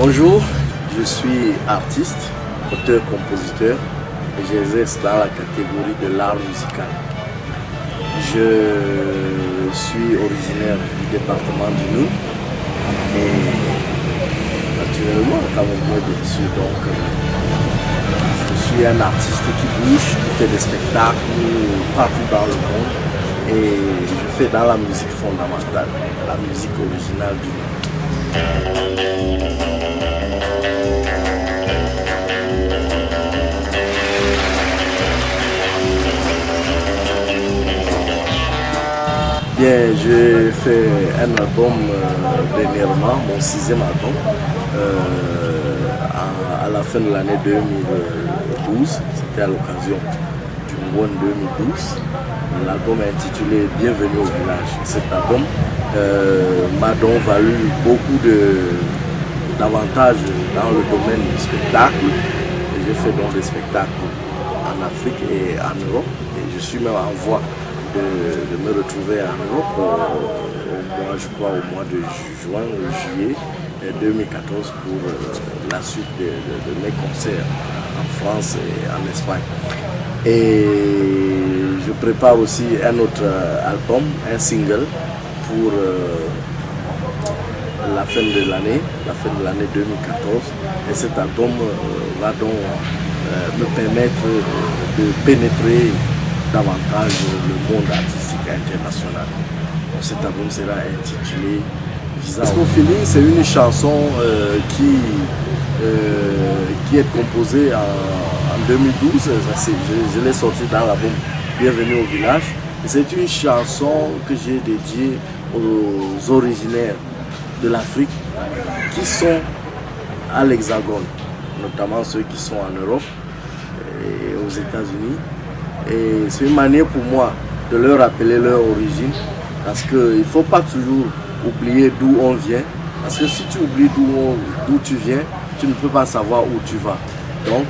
Bonjour, je suis artiste, auteur-compositeur et j'exerce dans la catégorie de l'art musical. Je suis originaire du département du Nord et naturellement Camerounais bien sûr. Donc je suis un artiste qui bouge, qui fait des spectacles partout dans le monde et je fais dans la musique fondamentale, la musique originale du Nord. Bien, j'ai fait un album dernièrement, mon 6e album, à la fin de l'année 2012. C'était à l'occasion du One 2012. L'album est intitulé Bienvenue au village. Cet album m'a donc valu beaucoup d'avantages dans le domaine du spectacle. J'ai fait donc des spectacles en Afrique et en Europe. Et je suis même en voie de me retrouver en Europe au mois de juin ou juillet 2014 pour la suite de mes concerts en France et en Espagne. Et je prépare aussi un autre album, un single pour la fin de l'année 2014. Et cet album va donc me permettre de pénétrer davantage le monde artistique international. Donc cet album sera intitulé Visage. Feeling, c'est une chanson qui est composée en 2012. Je l'ai sortie dans l'album Bienvenue au village. C'est une chanson que j'ai dédiée aux originaires de l'Afrique qui sont à l'Hexagone, notamment ceux qui sont en Europe et aux États-Unis. Et c'est une manière pour moi de leur rappeler leur origine, parce qu'il ne faut pas toujours oublier d'où on vient, parce que si tu oublies d'où tu viens, tu ne peux pas savoir où tu vas. Donc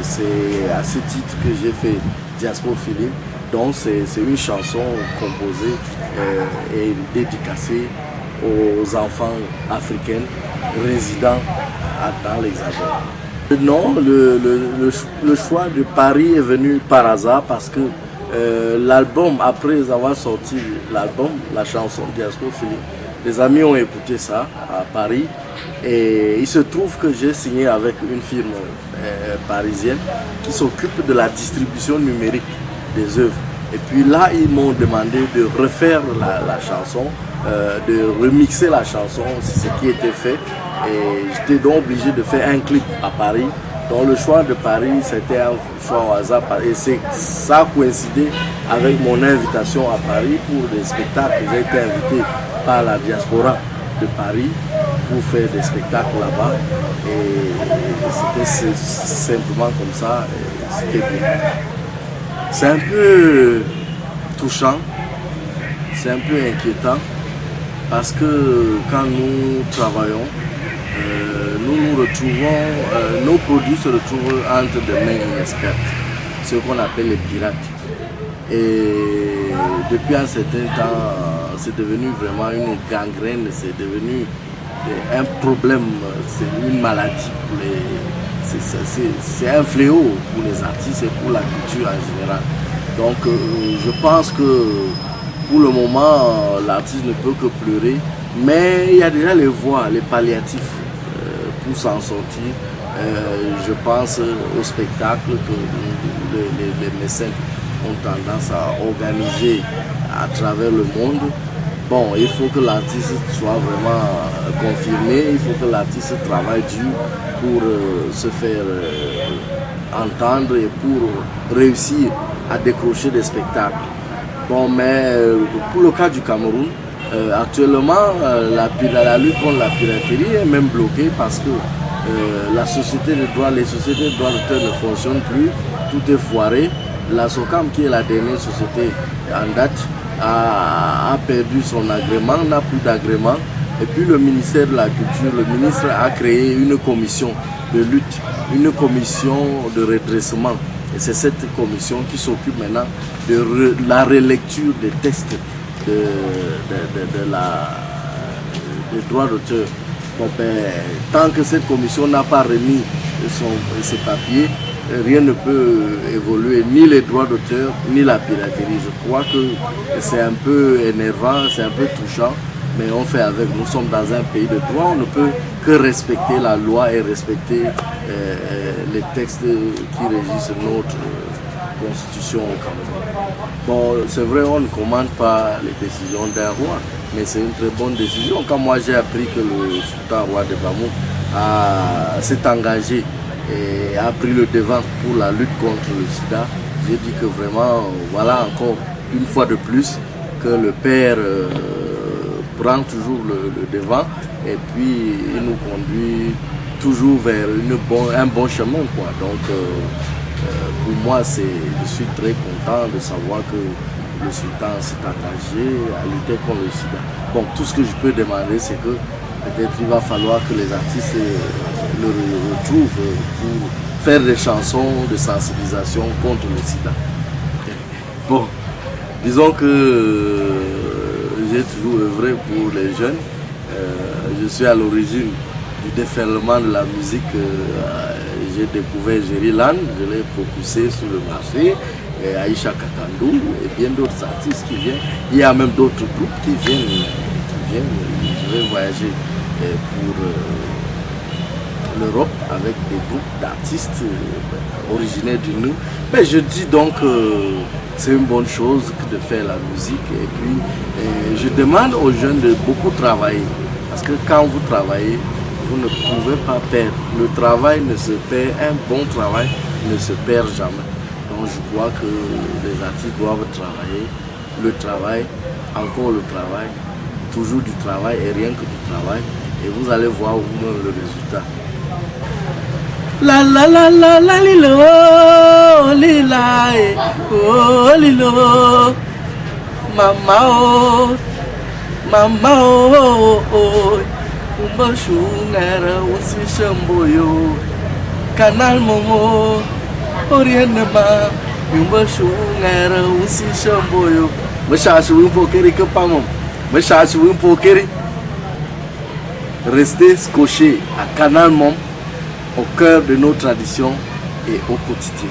c'est à ce titre que j'ai fait Diaspora Feeling. Donc c'est une chanson composée et dédicacée aux enfants africains résidant dans l'Hexagone. Non, le choix de Paris est venu par hasard parce que l'album, après avoir sorti l'album, la chanson Diaspora Feeling, les amis ont écouté ça à Paris et il se trouve que j'ai signé avec une firme parisienne qui s'occupe de la distribution numérique des œuvres. Et puis là, ils m'ont demandé de refaire la chanson, de remixer la chanson, c'est ce qui était fait. Et j'étais donc obligé de faire un clip à Paris. Donc le choix de Paris, c'était un choix au hasard. Et ça a coïncidé avec mon invitation à Paris pour des spectacles. J'ai été invité par la diaspora de Paris pour faire des spectacles là-bas. Et c'était simplement comme ça. C'était bien. C'est un peu touchant, c'est un peu inquiétant parce que quand nous travaillons, nous retrouvons, nos produits se retrouvent entre des mains inexpertes, ce qu'on appelle les pirates. Et depuis un certain temps, c'est devenu vraiment une gangrène, c'est devenu un problème, c'est une maladie pour c'est un fléau pour les artistes et pour la culture en général. Donc je pense que pour le moment, l'artiste ne peut que pleurer, mais il y a déjà les voies, les palliatifs pour s'en sortir. Je pense au spectacle que les mécènes ont tendance à organiser à travers le monde. Bon, il faut que l'artiste soit vraiment confirmé, il faut que l'artiste travaille dur pour se faire entendre et pour réussir à décrocher des spectacles. Bon, mais pour le cas du Cameroun, actuellement, la lutte contre la piraterie est même bloquée parce que les sociétés de droit d'auteur ne fonctionnent plus, tout est foiré. La SOCAM, qui est la dernière société en date, a perdu son agrément, n'a plus d'agrément. Et puis le ministère de la Culture, le ministre a créé une commission de lutte, une commission de redressement. Et c'est cette commission qui s'occupe maintenant de la relecture des textes des droits d'auteur Donc, tant que cette commission n'a pas remis ses papiers, rien ne peut évoluer, ni les droits d'auteur, ni la piraterie. Je crois que c'est un peu énervant, c'est un peu touchant, mais on fait avec. Nous sommes dans un pays de droit, on ne peut que respecter la loi et respecter les textes qui régissent notre constitution au Cameroun. Bon, c'est vrai, on ne commande pas les décisions d'un roi, mais c'est une très bonne décision. Quand moi j'ai appris que le sultan roi de Bamou s'est engagé et a pris le devant pour la lutte contre le sida, j'ai dit que vraiment, voilà encore une fois de plus que le père prend toujours le devant et puis il nous conduit toujours vers un bon chemin, quoi. Donc pour moi, je suis très content de savoir que le sultan s'est engagé à lutter contre le sida. Bon, tout ce que je peux demander, c'est que peut-être il va falloir que les artistes le retrouvent pour faire des chansons de sensibilisation contre le sida. Bon, disons que j'ai toujours œuvré pour les jeunes. Je suis à l'origine du déferlement de la musique. J'ai découvert Jerry Land, je l'ai propulsé sur le marché, et Aïcha Kakandou et bien d'autres artistes qui viennent. Il y a même d'autres groupes qui viennent. Je vais voyager pour l'Europe avec des groupes d'artistes originaires du nous. Mais je dis donc c'est une bonne chose que de faire la musique. Et puis je demande aux jeunes de beaucoup travailler. Parce que quand vous travaillez, vous ne pouvez pas perdre. Le travail ne se perd, un bon travail ne se perd jamais. Donc je crois que les artistes doivent travailler. Le travail, encore le travail, toujours du travail et rien que du travail. Et vous allez voir vous-même le résultat. La la la la la lilo, lila, oh lilo, mama oh, mama oh oh. Umbashunera usishamboyo Canal Momo Orienema Umbashunera usishamboyo Meshashi wimpokeri que pamon Meshashi wimpokeri. Restez scotchés à Canal Mom, au cœur de nos traditions et au quotidien.